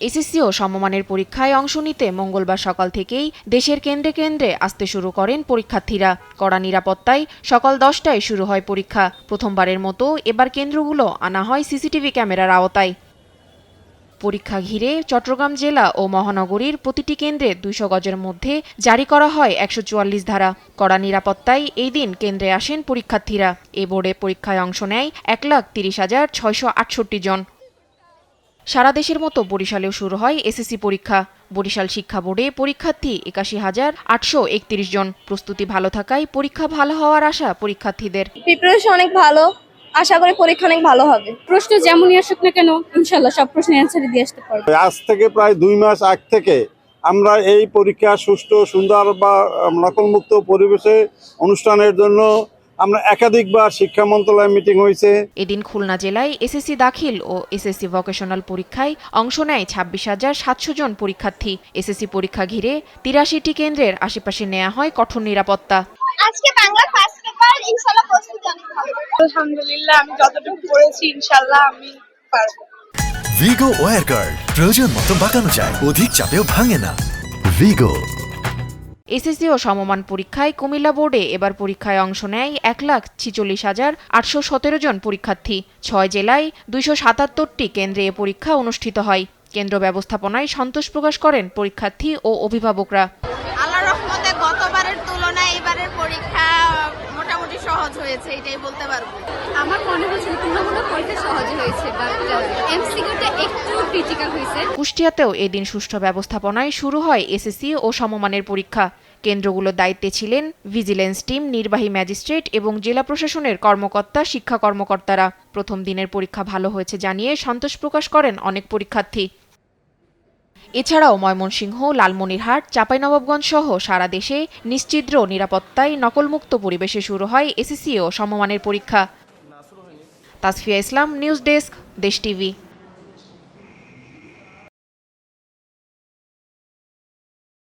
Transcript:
SSC ও সমমানের পরীক্ষায় অংশ নিতে মঙ্গলবার সকাল থেকেই দেশের কেন্দ্রে কেন্দ্রে আসতে শুরু করেন পরীক্ষার্থীরা। কড়া নিরাপত্তায় সকাল 10টায় শুরু হয় পরীক্ষা। প্রথমবারের মতো এবার কেন্দ্রগুলো আনা হয় সিসিটিভি ক্যামেরার আওতায়। পরীক্ষা ঘিরে চট্টগ্রাম জেলা ও মহানগরীর প্রতিটি কেন্দ্রে 200 গজের মধ্যে জারি করা হয় 144 ধারা। কড়া নিরাপত্তায় এই দিন কেন্দ্রে আসেন পরীক্ষার্থীরা। এ বোর্ডে পরীক্ষায় অংশ নেয় 1,30,668 জন। সারা দেশের মতো বরিশালেও শুরু হয় এসএসসি পরীক্ষা। বরিশাল শিক্ষা বোর্ডে পরীক্ষার্থী 81,831 জন। প্রস্তুতি ভালো থাকায় পরীক্ষা ভালো হওয়ার আশা পরীক্ষার্থীদের। প্রিপারেশন অনেক ভালো, আশা করি পরীক্ষা অনেক ভালো হবে। প্রশ্ন যেমনই আসুক না কেন ইনশাআল্লাহ সব প্রশ্নের অ্যানসার দিয়ে আসতে পারবো। আজ থেকে প্রায় 2 মাস আগ থেকে আমরা এই পরীক্ষা সুষ্ঠু, সুন্দর বা নকলমুক্ত পরিবেশে অনুষ্ঠানের জন্য আমরা একাধিকবার শিক্ষা মন্ত্রণালয় মিটিং হয়েছে। এদিন খুলনা জেলায় এসএসসি দাখিল ও এসএসসি ভোকেশনাল পরীক্ষায় অংশ নেয় 26,700 জন পরীক্ষার্থী। এসএসসি পরীক্ষা ঘিরে 83টি কেন্দ্রের আশেপাশে নেওয়া হয় কঠোর নিরাপত্তা। আজকে বাংলা ফার্স্ট পেপার ইনশাআল্লাহ প্রস্তুতি অনেক ভালো। আলহামদুলিল্লাহ আমি যতটুকু পড়েছি ইনশাআল্লাহ আমি পারবো। ভিগো ওয়্যার গার্ড প্রয়োজন মতো বাঁকানো যায়, অধিক চাপেও ভাঙে না। ভিগো। এসএসসি ও সমমান পরীক্ষায় কুমিল্লা বোর্ডে এবার পরীক্ষায় অংশ নেয় 1,46,817 জন পরীক্ষার্থী। 6 জেলায় 277টি কেন্দ্রে এ পরীক্ষা অনুষ্ঠিত হয়। কেন্দ্র ব্যবস্থাপনায় সন্তোষ প্রকাশ করেন পরীক্ষার্থী ও অভিভাবকরা। আল্লাহর রহমতে গতবারের তুলনায় এবারের পরীক্ষা মোটামুটি সহজ হয়েছে, এটাই বলতে পারবো। আমার মনে হচ্ছে তুলনামূলক পরীক্ষা সহজ হয়েছে, বাট এমসিকিউটা একটু ক্রিটিক্যাল হয়েছে। কুষ্টিয়াতেও এদিন সুষ্ঠু ব্যবস্থাপনায় শুরু হয় এসএসসি ও সমমানের পরীক্ষা। কেন্দ্রগুলোর দায়িত্বে ছিলেন ভিজিলেন্স টিম, নির্বাহী ম্যাজিস্ট্রেট এবং জেলা প্রশাসনের কর্মকর্তা, শিক্ষা কর্মকর্তারা। প্রথম দিনের পরীক্ষা ভালো হয়েছে জানিয়ে সন্তোষ প্রকাশ করেন অনেক পরীক্ষার্থী। এছাড়াও ময়মনসিংহ, লালমনিরহাট, চাঁপাইনবাবগঞ্জ সহ সারা দেশে নিশ্ছিদ্র নিরাপত্তায় নকলমুক্ত পরিবেশে শুরু হয় এসএসসি ও সমমানের পরীক্ষা। তাসফিয়া ইসলাম, নিউজ ডেস্ক, দেশ টিভি।